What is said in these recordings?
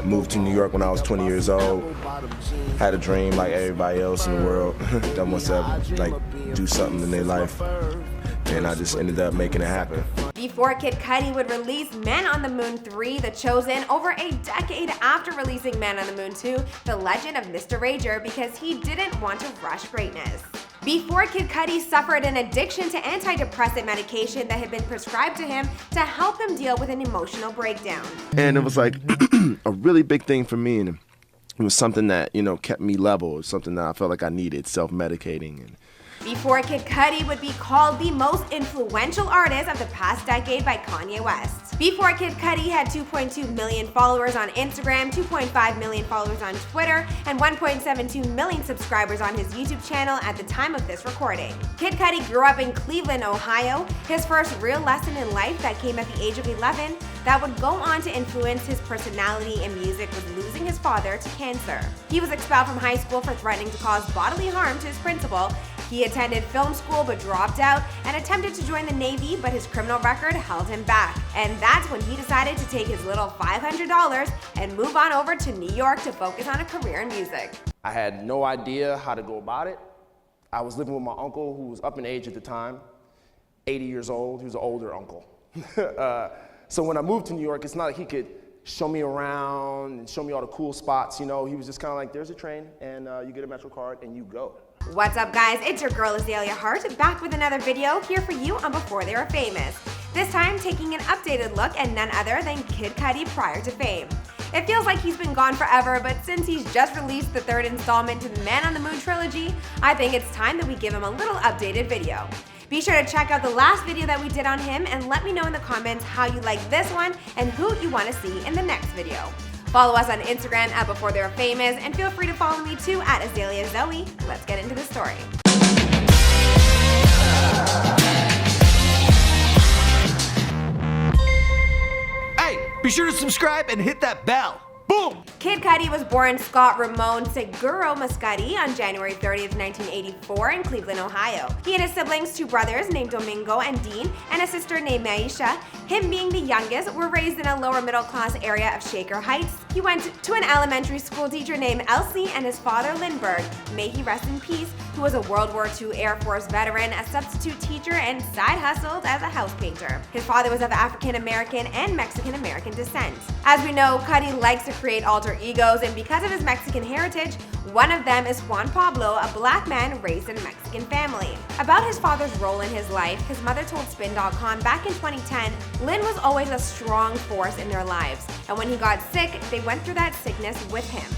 moved to New York when I was 20 years old. Had a dream like everybody else in the world that wants to like do something in their life. And I just ended up making it happen. Before Kid Cudi would release Man on the Moon 3, The Chosen, over a decade after releasing Man on the Moon 2, The Legend of Mr. Rager, because he didn't want to rush greatness. Before Kid Cudi suffered an addiction to anti-depressant medication that had been prescribed to him to help him deal with an emotional breakdown. And it was like a really big thing for me, and it was something that, you know, kept me level. It was something that I felt like I needed, self-medicating. And before Kid Cudi would be called the most influential artist of the past decade by Kanye West. Before Kid Cudi had 2.2 million followers on Instagram, 2.5 million followers on Twitter, and 1.72 million subscribers on his YouTube channel at the time of this recording. Kid Cudi grew up in Cleveland, Ohio. His first real lesson in life that came at the age of 11 that would go on to influence his personality and music was losing his father to cancer. He was expelled from high school for threatening to cause bodily harm to his principal. He attended film school but dropped out and attempted to join the Navy, but his criminal record held him back. And that's when he decided to take his little $500 and move on over to New York to focus on a career in music. I had no idea how to go about it. I was living with my uncle, who was up in age at the time, 80 years old. He was an older uncle. So when I moved to New York, it's not like he could show me around and show me all the cool spots, you know. He was just kind of like, there's a train, and you get a Metro card, and you go. What's up, guys? It's your girl Azalea Hart, back with another video here for you on Before They Were Famous. This time, taking an updated look at none other than Kid Cudi prior to fame. It feels like he's been gone forever, but since he's just released the third installment to the Man on the Moon trilogy, I think it's time that we give him a little updated video. Be sure to check out the last video that we did on him and let me know in the comments how you like this one and who you want to see in the next video. Follow us on Instagram at Before They Were Famous, and feel free to follow me too at Azalea Zoe. Let's get into the story. Hey, be sure to subscribe and hit that bell. Boom! Kid Cudi was born Scott Ramon Seguro Mascudi on January 30th, 1984 in Cleveland, Ohio. He and his siblings, two brothers named Domingo and Dean, and a sister named Maisha, him being the youngest, were raised in a lower middle class area of Shaker Heights. He went to an elementary school teacher named Elsie and his father Lindbergh, may he rest in peace, who was a World War II Air Force veteran, a substitute teacher, and side hustled as a house painter. His father was of African American and Mexican American descent. As we know, Cudi likes to create alter egos, and because of his Mexican heritage, one of them is Juan Pablo, a black man raised in a Mexican family. About his father's role in his life, his mother told Spin.com back in 2010, Lynn was always a strong force in their lives, and when he got sick, they went through that sickness with him.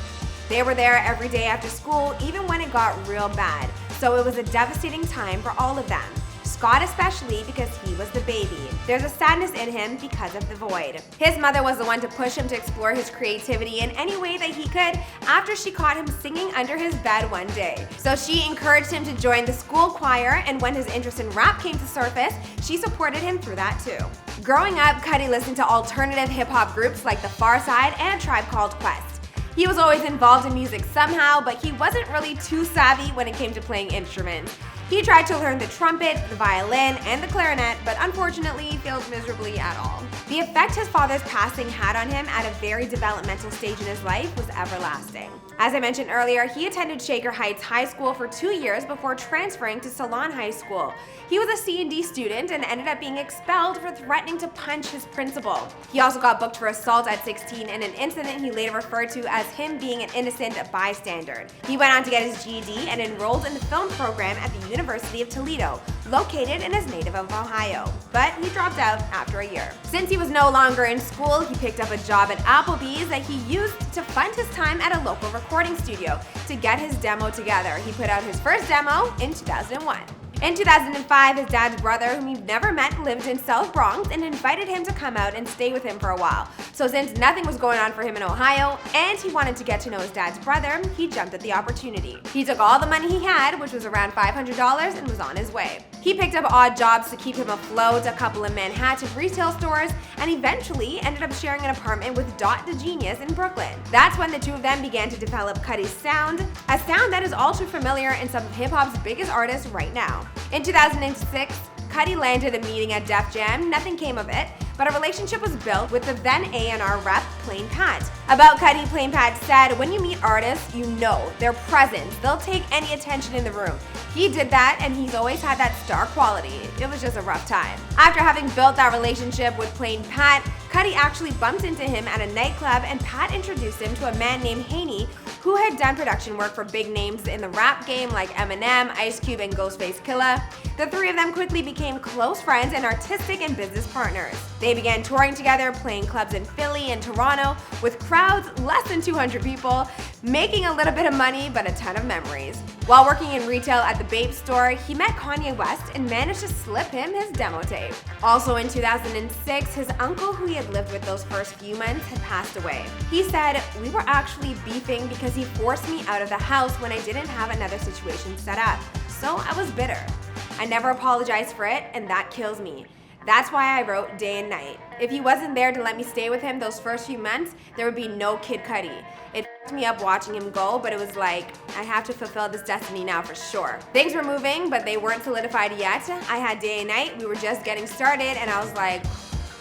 They were there every day after school, even when it got real bad, so it was a devastating time for all of them. Scott especially, because he was the baby. There's a sadness in him because of the void. His mother was the one to push him to explore his creativity in any way that he could after she caught him singing under his bed one day. So she encouraged him to join the school choir, and when his interest in rap came to surface, she supported him through that too. Growing up, Cudi listened to alternative hip-hop groups like The Pharcyde and A Tribe Called Quest. He was always involved in music somehow, but he wasn't really too savvy when it came to playing instruments. He tried to learn the trumpet, the violin, and the clarinet, but unfortunately failed miserably at all. The effect his father's passing had on him at a very developmental stage in his life was everlasting. As I mentioned earlier, he attended Shaker Heights High School for 2 years before transferring to Salon High School. He was a C&D student and ended up being expelled for threatening to punch his principal. He also got booked for assault at 16 in an incident he later referred to as him being an innocent bystander. He went on to get his GED and enrolled in the film program at the University of Toledo, located in his native of Ohio, but he dropped out after a year. Since he was no longer in school, he picked up a job at Applebee's that he used to fund his time at a local recording studio to get his demo together. He put out his first demo in 2001. In 2005, his dad's brother, whom he never met, lived in South Bronx and invited him to come out and stay with him for a while. So since nothing was going on for him in Ohio, and he wanted to get to know his dad's brother, he jumped at the opportunity. He took all the money he had, which was around $500, and was on his way. He picked up odd jobs to keep him afloat, a couple of Manhattan retail stores, and eventually ended up sharing an apartment with Dot the Genius in Brooklyn. That's when the two of them began to develop Cudi's sound, a sound that is all too familiar in some of hip-hop's biggest artists right now. In 2006, Cudi landed a meeting at Def Jam. Nothing came of it, but a relationship was built with the then A&R rep, Plain Pat. About Cudi, Plain Pat said, "When you meet artists, you know their presence. They'll take any attention in the room." He did that, and he's always had that star quality. It was just a rough time. After having built that relationship with Plain Pat, Cudi actually bumped into him at a nightclub, and Pat introduced him to a man named Haney, who had done production work for big names in the rap game like Eminem, Ice Cube, and Ghostface Killah. The three of them quickly became close friends and artistic and business partners. They began touring together, playing clubs in Philly and Toronto with crowds less than 200 people, making a little bit of money but a ton of memories. While working in retail at the Bape store, he met Kanye West and managed to slip him his demo tape. Also in 2006, his uncle, who he had lived with those first few months, had passed away. He said, "We were actually beefing because he forced me out of the house when I didn't have another situation set up. So I was bitter. I never apologized for it, and that kills me. That's why I wrote Day and Night. If he wasn't there to let me stay with him those first few months, there would be no Kid Cudi. It f***ed me up watching him go, but it was like, I have to fulfill this destiny now for sure." Things were moving, but they weren't solidified yet. I had Day and Night, we were just getting started, and I was like,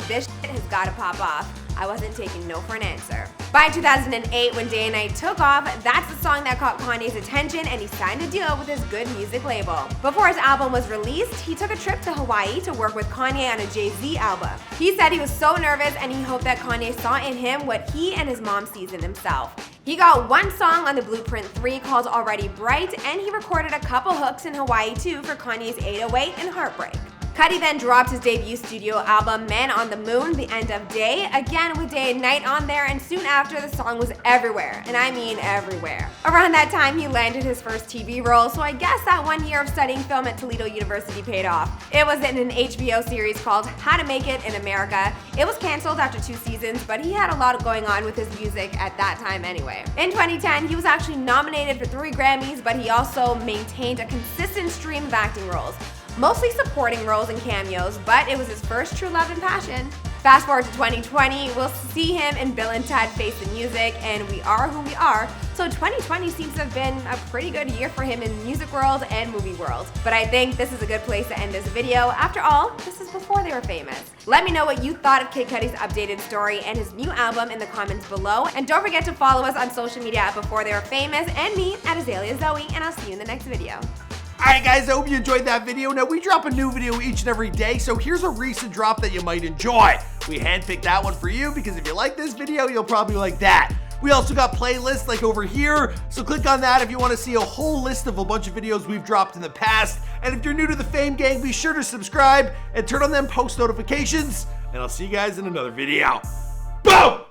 this shit has gotta pop off. I wasn't taking no for an answer. By 2008, when Day and Night took off, that's the song that caught Kanye's attention, and he signed a deal with his Good Music label. Before his album was released, he took a trip to Hawaii to work with Kanye on a Jay-Z album. He said he was so nervous, and he hoped that Kanye saw in him what he and his mom sees in himself. He got one song on the Blueprint 3 called Already Bright, and he recorded a couple hooks in Hawaii too for Kanye's 808 and Heartbreak. Cudi then dropped his debut studio album, Man on the Moon, the end of Day, again with Day and Night on there, and soon after the song was everywhere, and I mean everywhere. Around that time, he landed his first TV role, so I guess that 1 year of studying film at Toledo University paid off. It was in an HBO series called How to Make It in America. It was canceled after 2 seasons, but he had a lot going on with his music at that time anyway. In 2010, he was actually nominated for 3 Grammys, but he also maintained a consistent stream of acting roles. Mostly supporting roles and cameos, but it was his first true love and passion. Fast forward to 2020, we'll see him in Bill and Ted Face the Music and We Are Who We Are, so 2020 seems to have been a pretty good year for him in the music world and movie world. But I think this is a good place to end this video. After all, this is before they were famous. Let me know what you thought of Kid Cudi's updated story and his new album in the comments below, and don't forget to follow us on social media at Before They Were Famous and me at Azalea Zoe, and I'll see you in the next video. Alright guys, I hope you enjoyed that video. Now we drop a new video each and every day, so here's a recent drop that you might enjoy. We handpicked that one for you because if you like this video, you'll probably like that. We also got playlists like over here, so click on that if you want to see a whole list of a bunch of videos we've dropped in the past. And if you're new to the Fame Gang, be sure to subscribe and turn on them post notifications, and I'll see you guys in another video. Boom!